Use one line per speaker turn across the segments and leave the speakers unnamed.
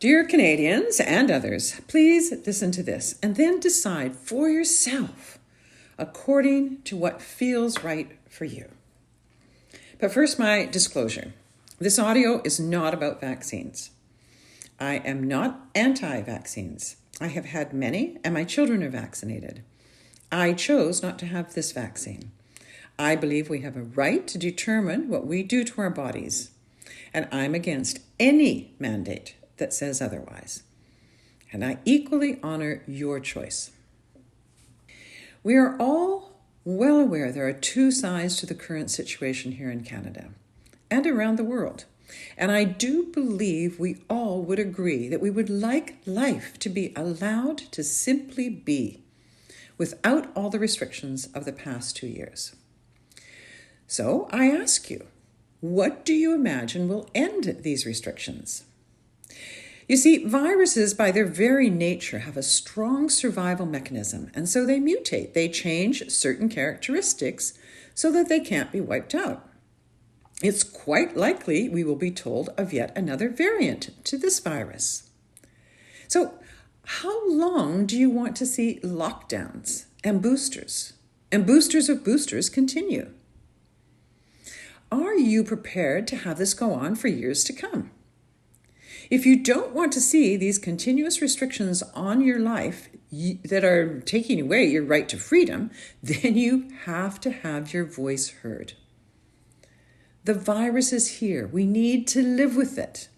Dear Canadians and others, please listen to this and then decide for yourself according to what feels right for you. But first, my disclosure. This audio is not about vaccines. I am not anti-vaccines. I have had many, and my children are vaccinated. I chose not to have this vaccine. I believe we have a right to determine what we do to our bodies, and I'm against any mandate that says otherwise. And I equally honor your choice. We are all well aware there are two sides to the current situation here in Canada and around the world. And I do believe we all would agree that we would like life to be allowed to simply be without all the restrictions of the past 2 years. So I ask you, what do you imagine will end these restrictions? You see, viruses by their very nature have a strong survival mechanism, and so they mutate. They change certain characteristics so that they can't be wiped out. It's quite likely we will be told of yet another variant to this virus. So, how long do you want to see lockdowns and boosters of boosters continue? Are you prepared to have this go on for years to come? If you don't want to see these continuous restrictions on your life that are taking away your right to freedom, then you have to have your voice heard. The virus is here. We need to live with it.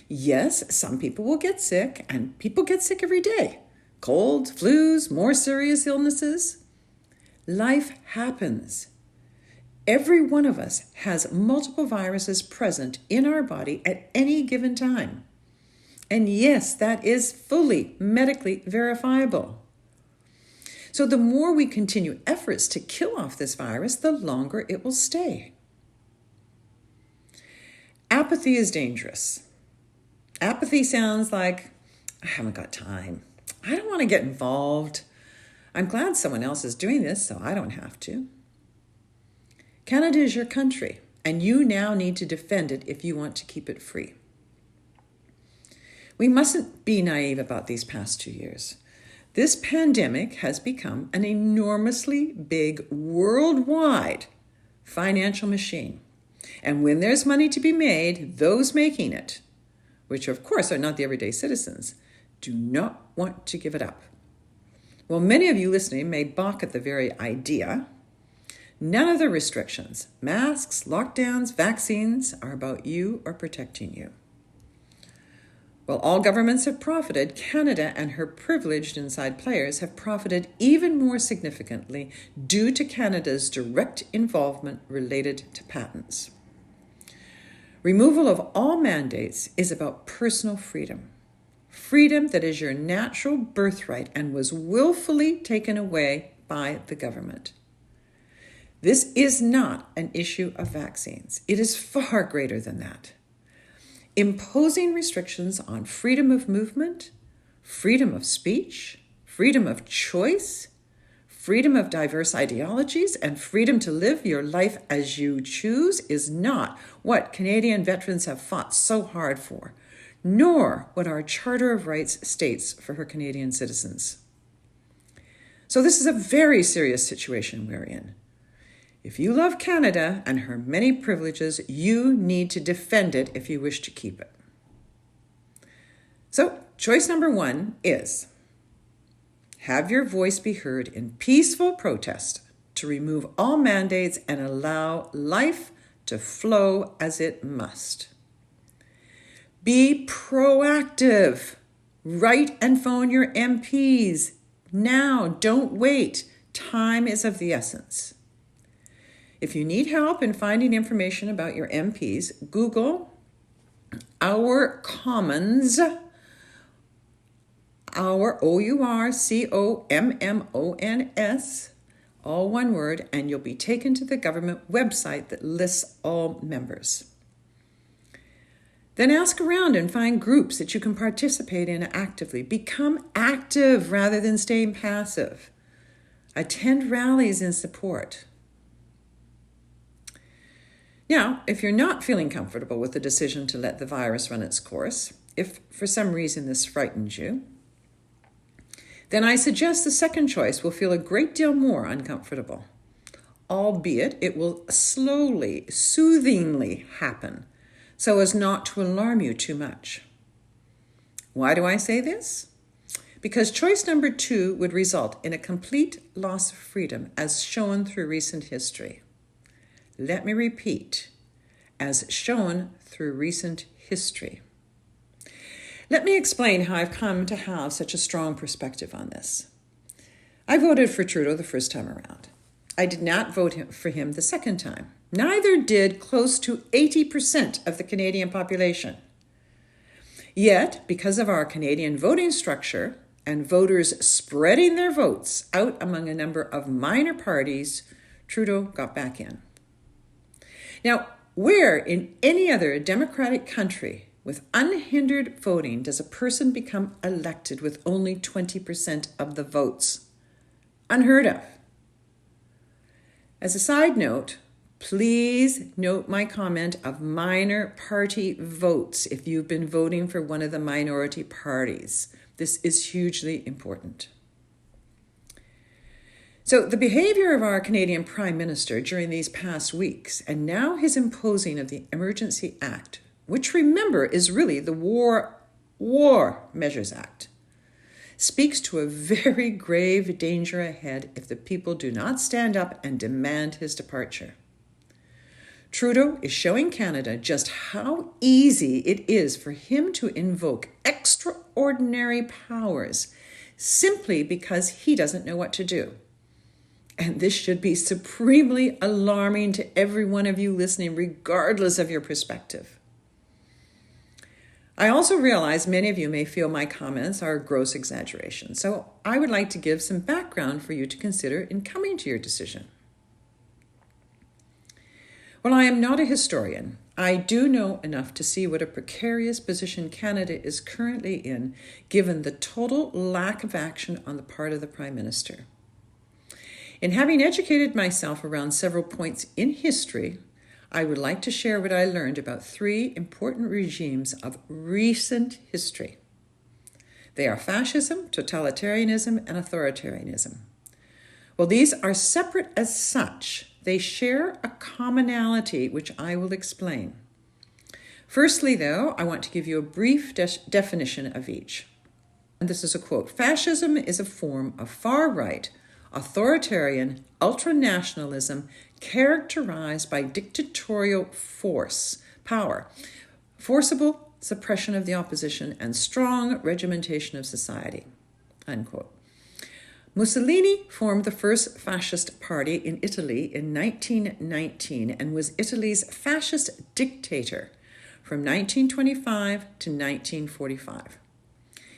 Yes, some people will get sick, and people get sick every day. Colds, flus, more serious illnesses. Life happens. Every one of us has multiple viruses present in our body at any given time. And yes, that is fully medically verifiable. So the more we continue efforts to kill off this virus, the longer it will stay. Apathy is dangerous. Apathy sounds like, I haven't got time. I don't want to get involved. I'm glad someone else is doing this, so I don't have to. Canada is your country, and you now need to defend it if you want to keep it free. We mustn't be naive about these past 2 years. This pandemic has become an enormously big worldwide financial machine. And when there's money to be made, those making it, which of course are not the everyday citizens, do not want to give it up. While many of you listening may balk at the very idea, none of the restrictions, masks, lockdowns, vaccines are about you or protecting you. While all governments have profited, Canada and her privileged inside players have profited even more significantly due to Canada's direct involvement related to patents. Removal of all mandates is about personal freedom. Freedom that is your natural birthright and was willfully taken away by the government. This is not an issue of vaccines. It is far greater than that. Imposing restrictions on freedom of movement, freedom of speech, freedom of choice, freedom of diverse ideologies, and freedom to live your life as you choose is not what Canadian veterans have fought so hard for, nor what our Charter of Rights states for her Canadian citizens. So this is a very serious situation we're in. If you love Canada and her many privileges, you need to defend it if you wish to keep it. So, choice number 1 is have your voice be heard in peaceful protest to remove all mandates and allow life to flow as it must. Be proactive. Write and phone your MPs. Now, don't wait. Time is of the essence. If you need help in finding information about your MPs, Google Our Commons, our OURCOMMONS, all one word, and you'll be taken to the government website that lists all members. Then ask around and find groups that you can participate in actively. Become active rather than staying passive. Attend rallies in support. Now, if you're not feeling comfortable with the decision to let the virus run its course, if for some reason this frightens you, then I suggest the second choice will feel a great deal more uncomfortable, albeit it will slowly, soothingly happen so as not to alarm you too much. Why do I say this? Because choice number 2 would result in a complete loss of freedom as shown through recent history. Let me repeat, as shown through recent history. Let me explain how I've come to have such a strong perspective on this. I voted for Trudeau the first time around. I did not vote for him the second time. Neither did close to 80% of the Canadian population. Yet, because of our Canadian voting structure and voters spreading their votes out among a number of minor parties, Trudeau got back in. Now, where in any other democratic country with unhindered voting does a person become elected with only 20% of the votes? Unheard of. As a side note, please note my comment of minor party votes if you've been voting for one of the minority parties. This is hugely important. So the behavior of our Canadian Prime Minister during these past weeks, and now his imposing of the Emergency Act, which remember is really the War Measures Act, speaks to a very grave danger ahead if the people do not stand up and demand his departure. Trudeau is showing Canada just how easy it is for him to invoke extraordinary powers simply because he doesn't know what to do. And this should be supremely alarming to every one of you listening, regardless of your perspective. I also realize many of you may feel my comments are a gross exaggeration, so I would like to give some background for you to consider in coming to your decision. While I am not a historian, I do know enough to see what a precarious position Canada is currently in, given the total lack of action on the part of the Prime Minister. In having educated myself around several points in history, I would like to share what I learned about 3 important regimes of recent history. They are fascism, totalitarianism, and authoritarianism. While these are separate as such, they share a commonality which I will explain. Firstly, though, I want to give you a brief definition of each. And this is a quote. Fascism is a form of far-right, authoritarian ultranationalism characterized by dictatorial power, forcible suppression of the opposition, and strong regimentation of society, unquote. Mussolini formed the first fascist party in Italy in 1919 and was Italy's fascist dictator from 1925 to 1945.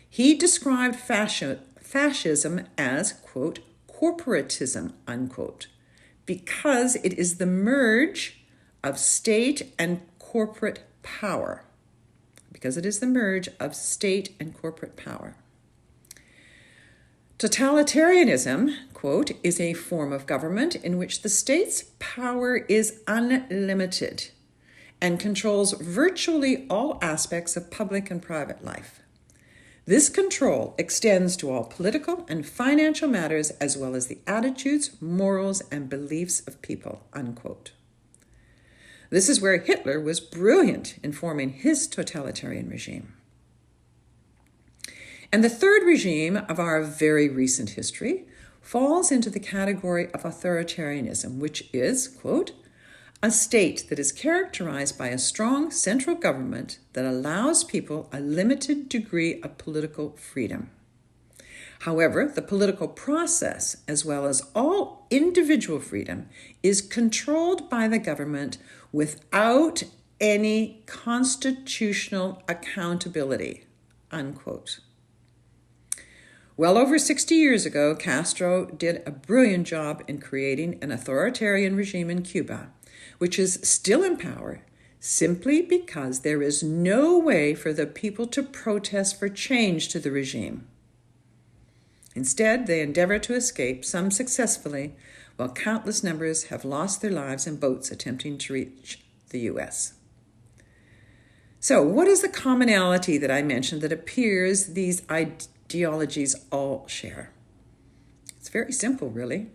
He described fascism as, quote, corporatism, unquote, because it is the merge of state and corporate power. Because it is the merge of state and corporate power. Totalitarianism, quote, is a form of government in which the state's power is unlimited and controls virtually all aspects of public and private life. This control extends to all political and financial matters as well as the attitudes, morals, and beliefs of people, unquote. This is where Hitler was brilliant in forming his totalitarian regime. And the third regime of our very recent history falls into the category of authoritarianism, which is, quote, a state that is characterized by a strong central government that allows people a limited degree of political freedom. However, the political process, as well as all individual freedom, is controlled by the government without any constitutional accountability, unquote. Well over 60 years ago, Castro did a brilliant job in creating an authoritarian regime in Cuba, which is still in power simply because there is no way for the people to protest for change to the regime. Instead, they endeavor to escape, some successfully, while countless numbers have lost their lives in boats attempting to reach the U.S. So, what is the commonality that I mentioned that appears these ideologies all share? It's very simple, really.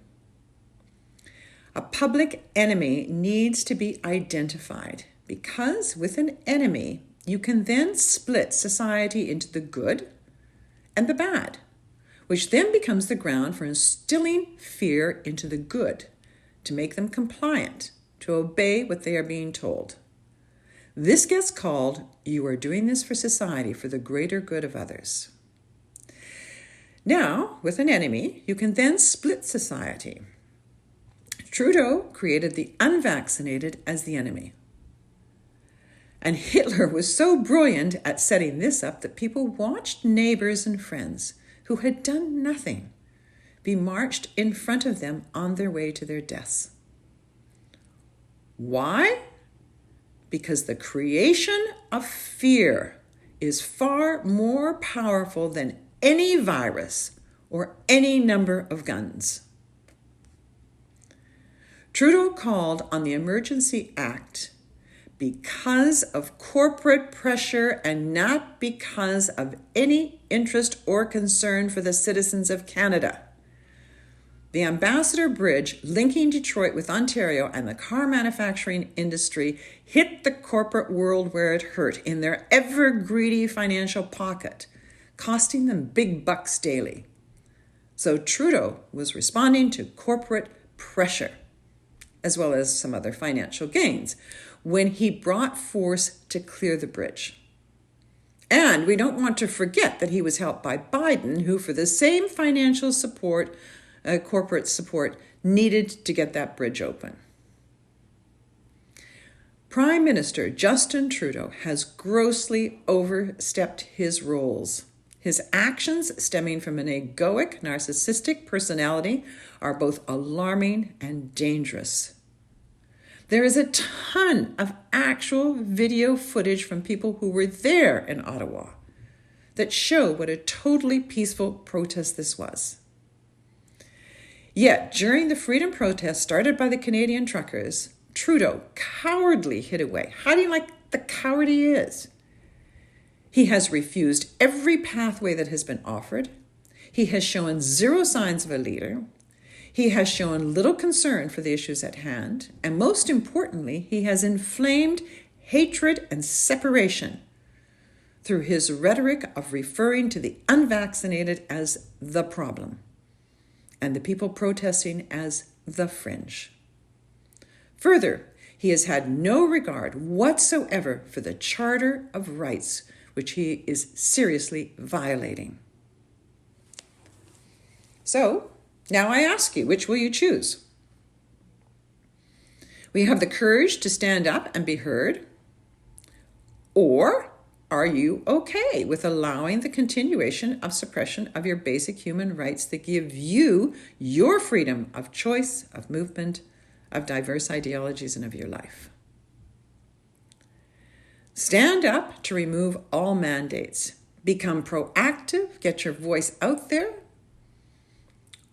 A public enemy needs to be identified because with an enemy, you can then split society into the good and the bad, which then becomes the ground for instilling fear into the good, to make them compliant, to obey what they are being told. This gets called, you are doing this for society, for the greater good of others. Now, with an enemy, you can then split society. Trudeau created the unvaccinated as the enemy. And Hitler was so brilliant at setting this up that people watched neighbors and friends who had done nothing be marched in front of them on their way to their deaths. Why? Because the creation of fear is far more powerful than any virus or any number of guns. Trudeau called on the Emergency Act because of corporate pressure and not because of any interest or concern for the citizens of Canada. The Ambassador Bridge, linking Detroit with Ontario and the car manufacturing industry, hit the corporate world where it hurt, in their ever-greedy financial pocket, costing them big bucks daily. So Trudeau was responding to corporate pressure, as well as some other financial gains, when he brought force to clear the bridge. And we don't want to forget that he was helped by Biden, who, for the same financial support, corporate support, needed to get that bridge open. Prime Minister Justin Trudeau has grossly overstepped his roles. His actions, stemming from an egoic, narcissistic personality, are both alarming and dangerous. There is a ton of actual video footage from people who were there in Ottawa that show what a totally peaceful protest this was. Yet, during the freedom protest started by the Canadian truckers, Trudeau cowardly hid away. How do you like the coward he is? He has refused every pathway that has been offered. He has shown zero signs of a leader. He has shown little concern for the issues at hand. And most importantly, he has inflamed hatred and separation through his rhetoric of referring to the unvaccinated as the problem and the people protesting as the fringe. Further, he has had no regard whatsoever for the Charter of Rights, which he is seriously violating. So, now I ask you, which will you choose? Will you have the courage to stand up and be heard? Or are you okay with allowing the continuation of suppression of your basic human rights that give you your freedom of choice, of movement, of diverse ideologies, and of your life? Stand up to remove all mandates. Become proactive, get your voice out there.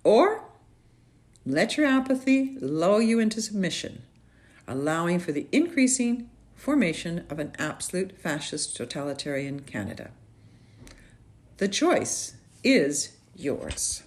Or let your apathy lull you into submission, allowing for the increasing formation of an absolute fascist totalitarian Canada. The choice is yours.